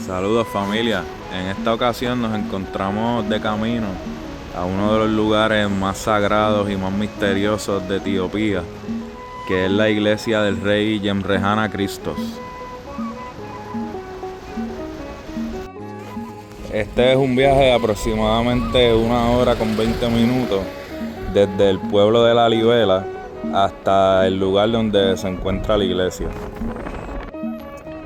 Saludos familia, en esta ocasión nos encontramos de camino a uno de los lugares más sagrados y más misteriosos de Etiopía, que es la iglesia del rey Yemrejana Christos. Este es un viaje de aproximadamente 1 hora con 20 minutos desde el pueblo de La Libela hasta el lugar donde se encuentra la iglesia.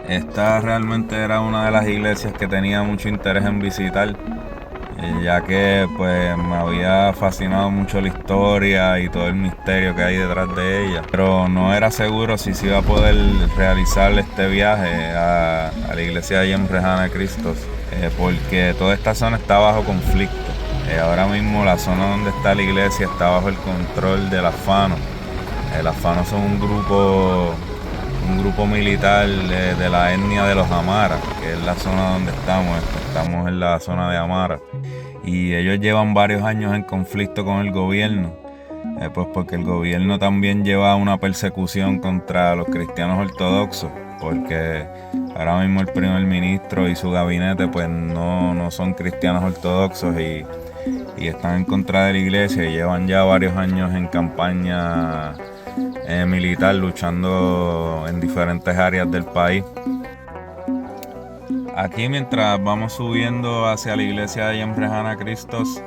Esta realmente era una de las iglesias que tenía mucho interés en visitar, ya que pues me había fascinado mucho la historia y todo el misterio que hay detrás de ella, pero no era seguro si se iba a poder realizar este viaje a la iglesia de Yemrejana Christos, porque toda esta zona está bajo conflicto. Ahora mismo la zona donde está la iglesia está bajo el control de las FANO. Las FANO son un grupo militar de la etnia de los Amara, que es la zona donde estamos en la zona de Amara, y ellos llevan varios años en conflicto con el gobierno, pues porque el gobierno también lleva una persecución contra los cristianos ortodoxos, porque ahora mismo el primer ministro y su gabinete pues no son cristianos ortodoxos y están en contra de la iglesia y llevan ya varios años en campaña militar luchando en diferentes áreas del país. Aquí mientras vamos subiendo hacia la iglesia de Yemrejana Christos,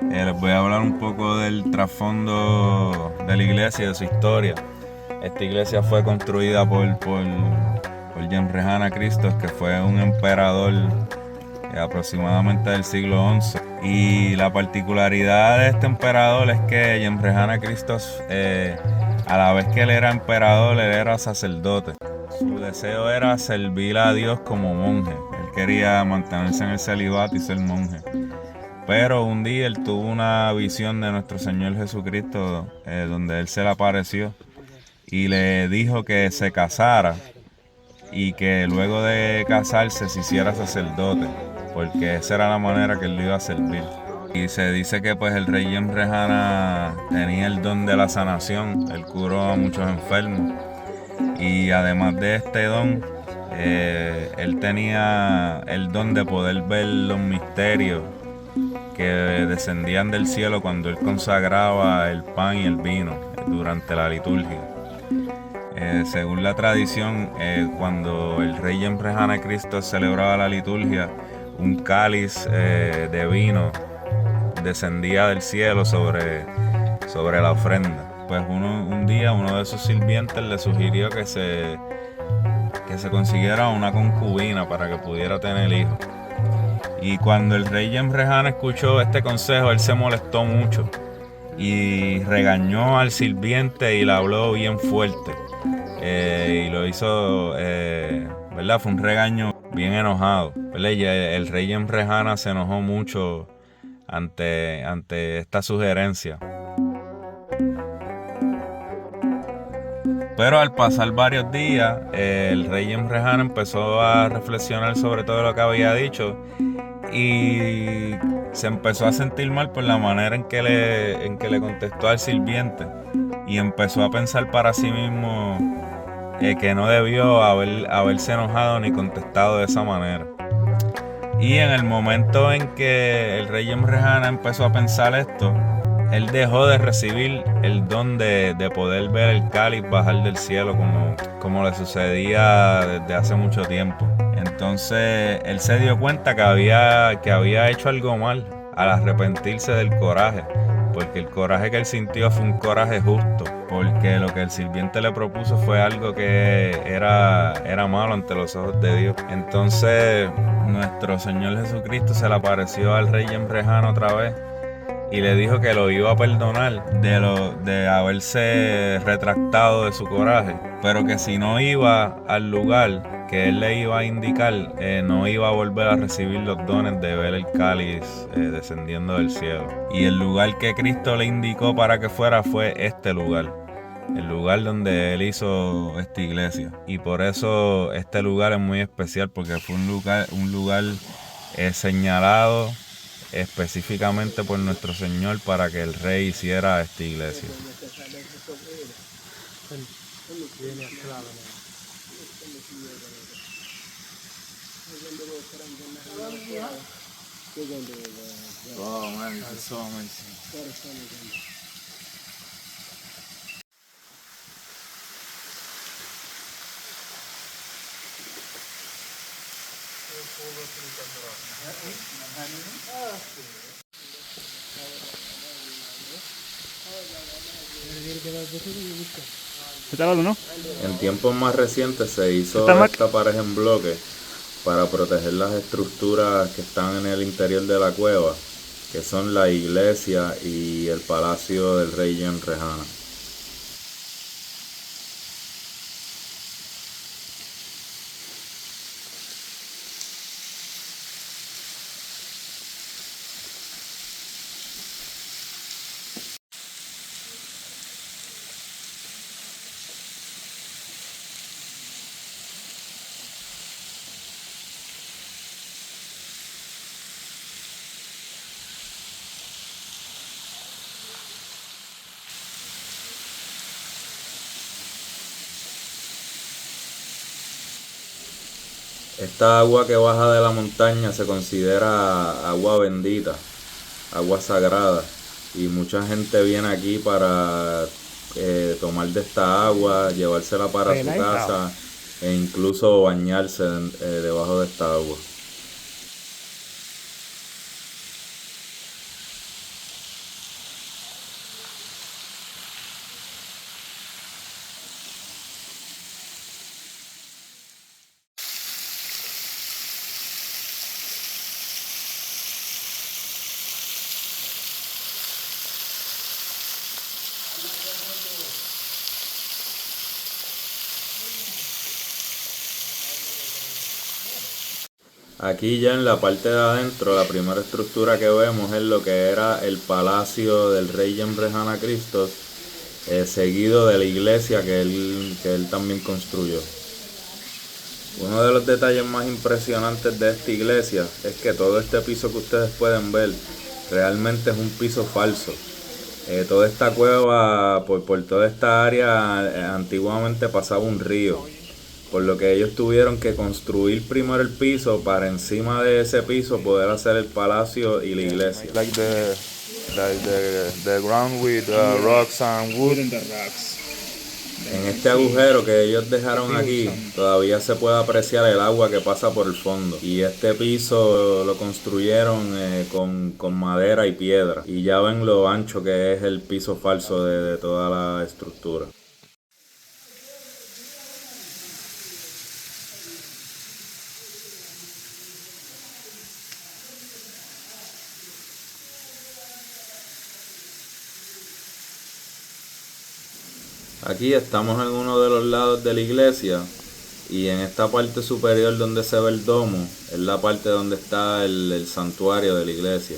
les voy a hablar un poco del trasfondo de la iglesia y de su historia. Esta iglesia fue construida por Yemrejana Christos, que fue un emperador aproximadamente del siglo XI. Y la particularidad de este emperador es que Yemrejana Christos, a la vez que él era emperador, él era sacerdote. Su deseo era servir a Dios como monje. Él quería mantenerse en el celibato y ser monje. Pero un día él tuvo una visión de nuestro Señor Jesucristo, donde él se le apareció y le dijo que se casara y que luego de casarse se hiciera sacerdote, porque esa era la manera que él lo iba a servir. Y se dice que pues el rey Yemrejana tenía el don de la sanación, él curó a muchos enfermos, y además de este don, él tenía el don de poder ver los misterios que descendían del cielo cuando él consagraba el pan y el vino durante la liturgia. Según la tradición, cuando el rey Yemrejana Christos celebraba la liturgia, un cáliz de vino descendía del cielo sobre la ofrenda. Pues un día uno de sus sirvientes le sugirió que se consiguiera una concubina para que pudiera tener hijos. Y cuando el rey Yemrejana escuchó este consejo, él se molestó mucho y regañó al sirviente y le habló bien fuerte. Y lo hizo, ¿verdad? Fue un regaño bien enojado, ¿verdad? Y el rey Yemrejana se enojó mucho ante esta sugerencia. Pero al pasar varios días, el rey Yemrejana empezó a reflexionar sobre todo lo que había dicho y se empezó a sentir mal por la manera en que le contestó al sirviente, y empezó a pensar para sí mismo que no debió haberse enojado ni contestado de esa manera. Y en el momento en que el rey Yemrejana empezó a pensar esto, él dejó de recibir el don de poder ver el cáliz bajar del cielo como le sucedía desde hace mucho tiempo. Entonces él se dio cuenta que había hecho algo mal al arrepentirse del coraje, porque el coraje que él sintió fue un coraje justo, porque lo que el sirviente le propuso fue algo que era malo ante los ojos de Dios. Entonces nuestro Señor Jesucristo se le apareció al rey Yemrejana otra vez y le dijo que lo iba a perdonar de haberse retractado de su coraje, pero que si no iba al lugar que él le iba a indicar, no iba a volver a recibir los dones de ver el cáliz descendiendo del cielo. Y el lugar que Cristo le indicó para que fuera fue este lugar, el lugar donde él hizo esta iglesia. Y por eso este lugar es muy especial, porque fue un lugar señalado específicamente por nuestro Señor para que el rey hiciera esta iglesia. Oh man, this is so amazing. ¿no? En tiempos más recientes se hizo esta pared en bloque para proteger las estructuras que están en el interior de la cueva, que son la iglesia y el palacio del rey Jen Rehana. Esta agua que baja de la montaña se considera agua bendita, agua sagrada, y mucha gente viene aquí para tomar de esta agua, llevársela para su casa e incluso bañarse debajo de esta agua. Aquí ya en la parte de adentro, la primera estructura que vemos es lo que era el palacio del rey Jen Rehana Cristos, seguido de la iglesia que él también construyó. Uno de los detalles más impresionantes de esta iglesia es que todo este piso que ustedes pueden ver realmente es un piso falso. Toda esta cueva, por toda esta área, antiguamente pasaba un río, por lo que ellos tuvieron que construir primero el piso para encima de ese piso poder hacer el palacio y la iglesia. Like the ground with rocks and wood. En este agujero que ellos dejaron aquí todavía se puede apreciar el agua que pasa por el fondo, y este piso lo construyeron con madera y piedra, y ya ven lo ancho que es el piso falso de toda la estructura. Aquí estamos en uno de los lados de la iglesia, y en esta parte superior donde se ve el domo es la parte donde está el santuario de la iglesia,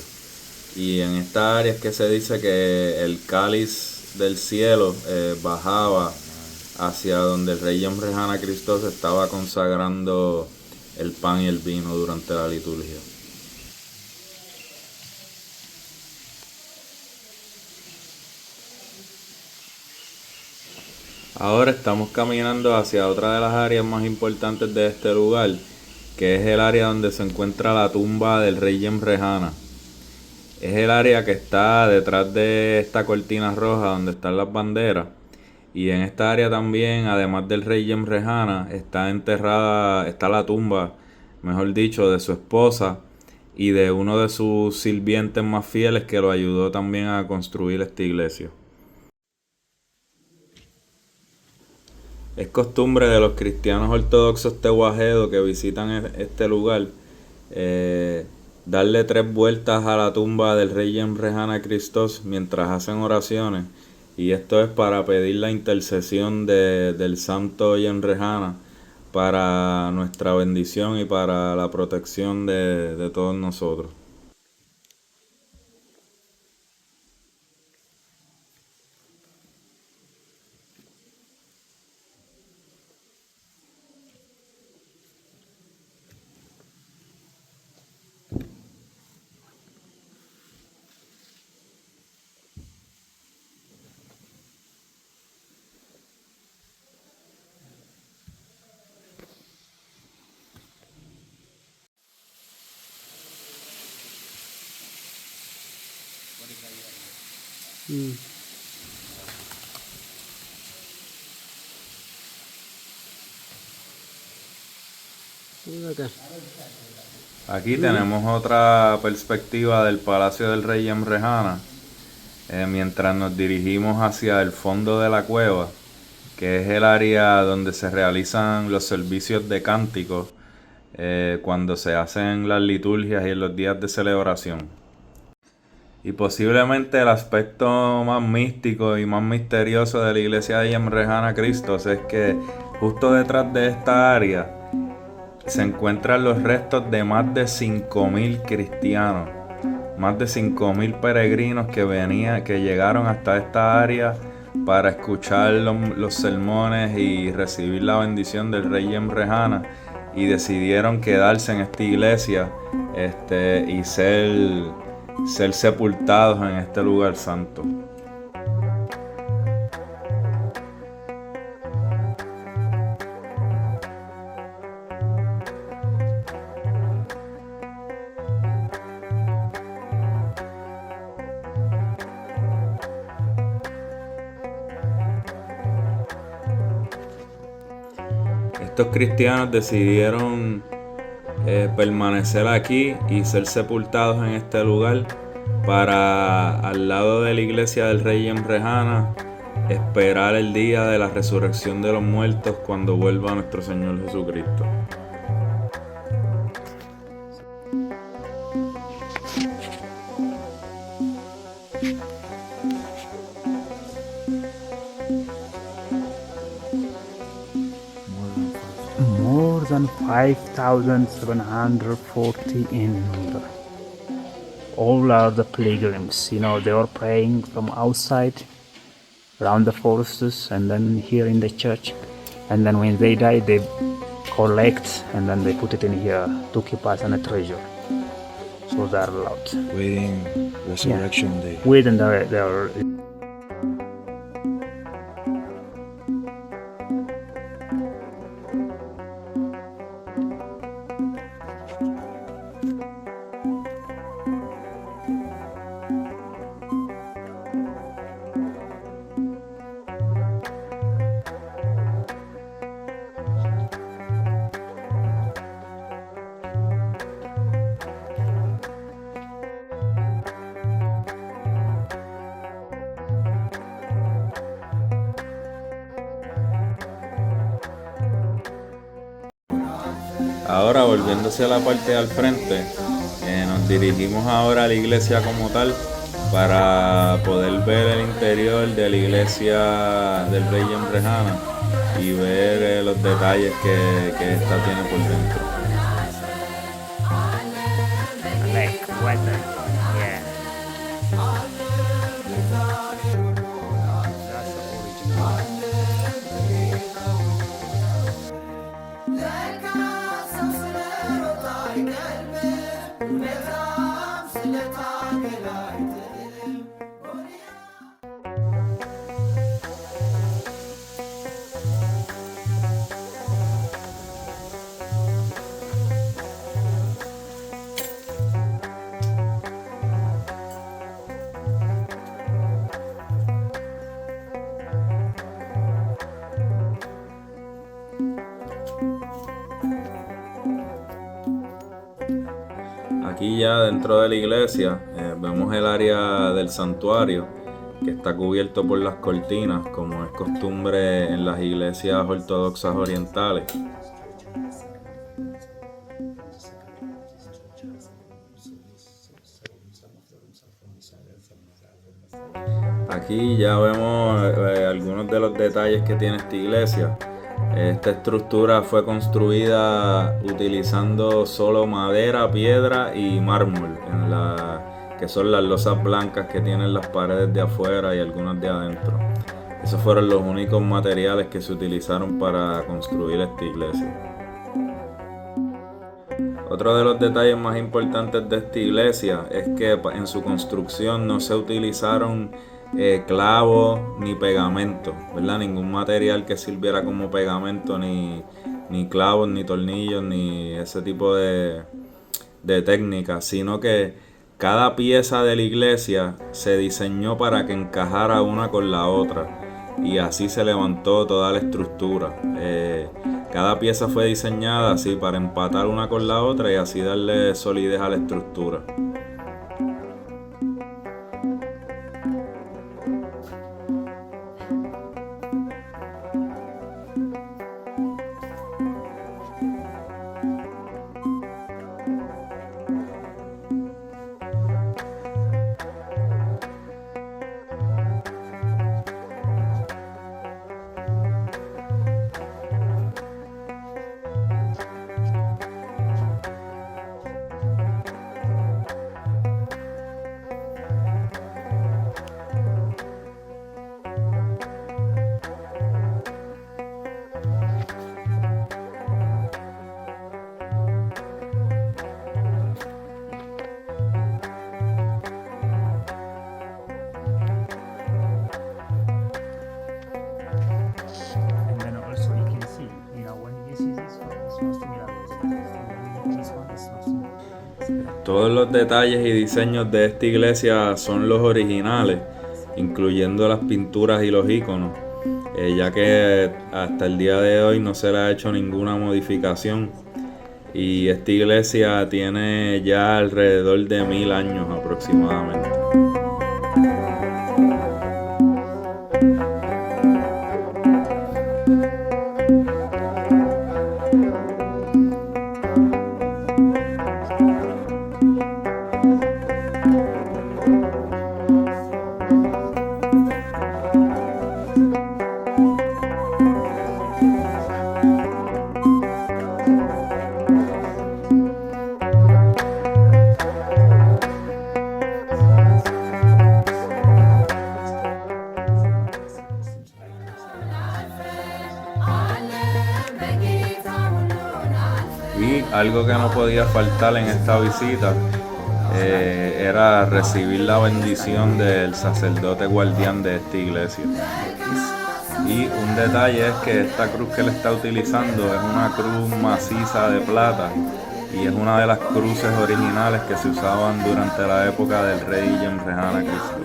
y en esta área es que se dice que el cáliz del cielo bajaba hacia donde el rey Jen Rehana Cristos estaba consagrando el pan y el vino durante la liturgia. Ahora estamos caminando hacia otra de las áreas más importantes de este lugar, que es el área donde se encuentra la tumba del rey Jen Rehana. Es el área que está detrás de esta cortina roja donde están las banderas. Y en esta área también, además del rey Jen Rehana, está la tumba, mejor dicho, de su esposa y de uno de sus sirvientes más fieles que lo ayudó también a construir esta iglesia. Es costumbre de los cristianos ortodoxos tehuajedos que visitan este lugar darle 3 vueltas a la tumba del rey Jen Rehana Cristos mientras hacen oraciones, y esto es para pedir la intercesión del santo Jen Rehana para nuestra bendición y para la protección de todos nosotros. Aquí tenemos otra perspectiva del Palacio del Rey Yemrejana, mientras nos dirigimos hacia el fondo de la cueva, que es el área donde se realizan los servicios de cánticos cuando se hacen las liturgias y en los días de celebración. Y posiblemente el aspecto más místico y más misterioso de la iglesia de Yemrejana Cristos es que justo detrás de esta área se encuentran los restos de más de 5.000 cristianos, más de 5.000 peregrinos que llegaron hasta esta área para escuchar los sermones y recibir la bendición del rey Yemrejana, y decidieron quedarse en esta iglesia y ser sepultados en este lugar santo. Estos cristianos decidieron permanecer aquí y ser sepultados en este lugar para, al lado de la iglesia del rey Yemrejana, esperar el día de la resurrección de los muertos cuando vuelva nuestro Señor Jesucristo. More than 5,740 in number. All are the pilgrims, they were praying from outside, around the forests, and then here in the church. And then when they die, they collect and then they put it in here to keep us as a treasure. So there are a lot. Waiting resurrection day. Within the Ahora, volviéndose a la parte de al frente, nos dirigimos ahora a la iglesia como tal para poder ver el interior de la iglesia del rey Yemrejana y ver los detalles que esta tiene por dentro. like weather. Yeah. That's the original. Aquí ya dentro de la iglesia vemos el área del santuario, que está cubierto por las cortinas, como es costumbre en las iglesias ortodoxas orientales. Aquí ya vemos algunos de los detalles que tiene esta iglesia. Esta estructura fue construida utilizando solo madera, piedra y mármol, que son las losas blancas que tienen las paredes de afuera y algunas de adentro. Esos fueron los únicos materiales que se utilizaron para construir esta iglesia. Otro de los detalles más importantes de esta iglesia es que en su construcción no se utilizaron clavos ni pegamento, ¿verdad? Ningún material que sirviera como pegamento, ni clavos, ni tornillos, ni ese tipo de técnica, sino que Cada pieza de la iglesia se diseñó para que encajara una con la otra y así se levantó toda la estructura. Cada pieza fue diseñada así para empatar una con la otra y así darle solidez a la estructura. And then also you can see, when you see this one, it's not miracles. This one is not miracles. Todos los detalles y diseños de esta iglesia son los originales, incluyendo las pinturas y los iconos, ya que hasta el día de hoy no se le ha hecho ninguna modificación. Y esta iglesia tiene ya alrededor de 1000 años aproximadamente. Y algo que no podía faltar en esta visita era recibir la bendición del sacerdote guardián de esta iglesia. Y un detalle es que esta cruz que él está utilizando es una cruz maciza de plata y es una de las cruces originales que se usaban durante la época del rey Yemrejana Cristo.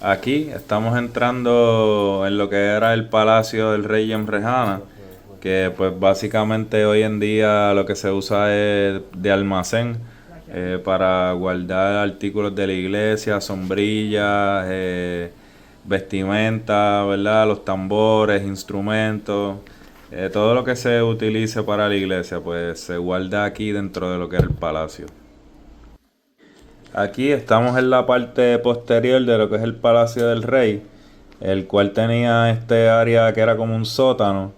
Aquí estamos entrando en lo que era el palacio del rey Yemrejana, que pues básicamente hoy en día lo que se usa es de almacén para guardar artículos de la iglesia, sombrillas, vestimenta, ¿verdad? Los tambores, instrumentos, todo lo que se utilice para la iglesia pues se guarda aquí dentro de lo que era el palacio. Aquí estamos en la parte posterior de lo que es el Palacio del Rey, el cual tenía este área que era como un sótano,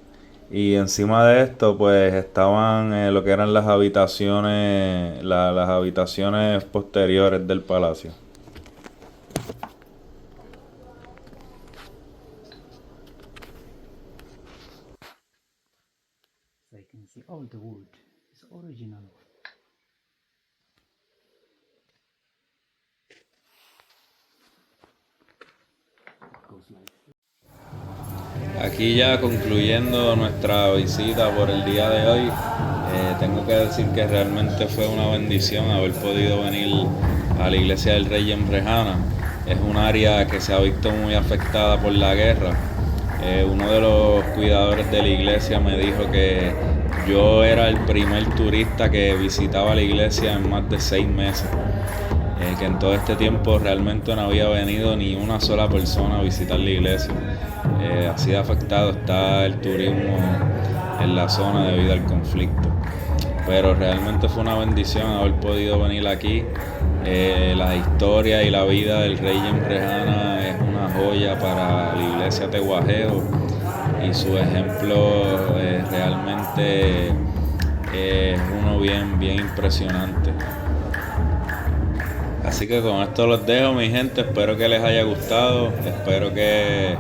y encima de esto pues estaban lo que eran las habitaciones, las habitaciones posteriores del palacio. So you can see all the wood is original. Aquí ya concluyendo nuestra visita por el día de hoy, tengo que decir que realmente fue una bendición haber podido venir a la iglesia del rey Yemrejana. Es un área que se ha visto muy afectada por la guerra. Uno de los cuidadores de la iglesia me dijo que yo era el primer turista que visitaba la iglesia en más de 6 meses. Que en todo este tiempo realmente no había venido ni una sola persona a visitar la iglesia. Así de afectado está el turismo en la zona debido al conflicto. Pero realmente fue una bendición haber podido venir aquí. La historia y la vida del rey Yemrejana es una joya para la iglesia Tehuajeo y su ejemplo realmente es uno bien impresionante. Así que con esto los dejo, mi gente. Espero que les haya gustado. Espero que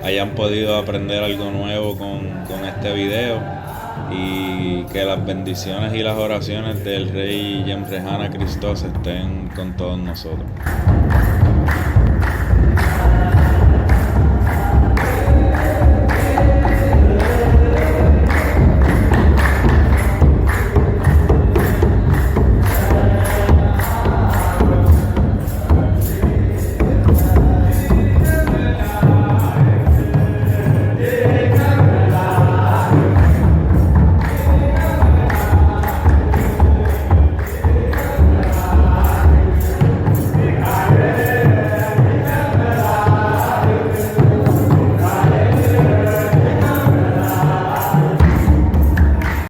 hayan podido aprender algo nuevo con este video. y que las bendiciones y las oraciones del Rey Yemrejana Christos estén con todos nosotros.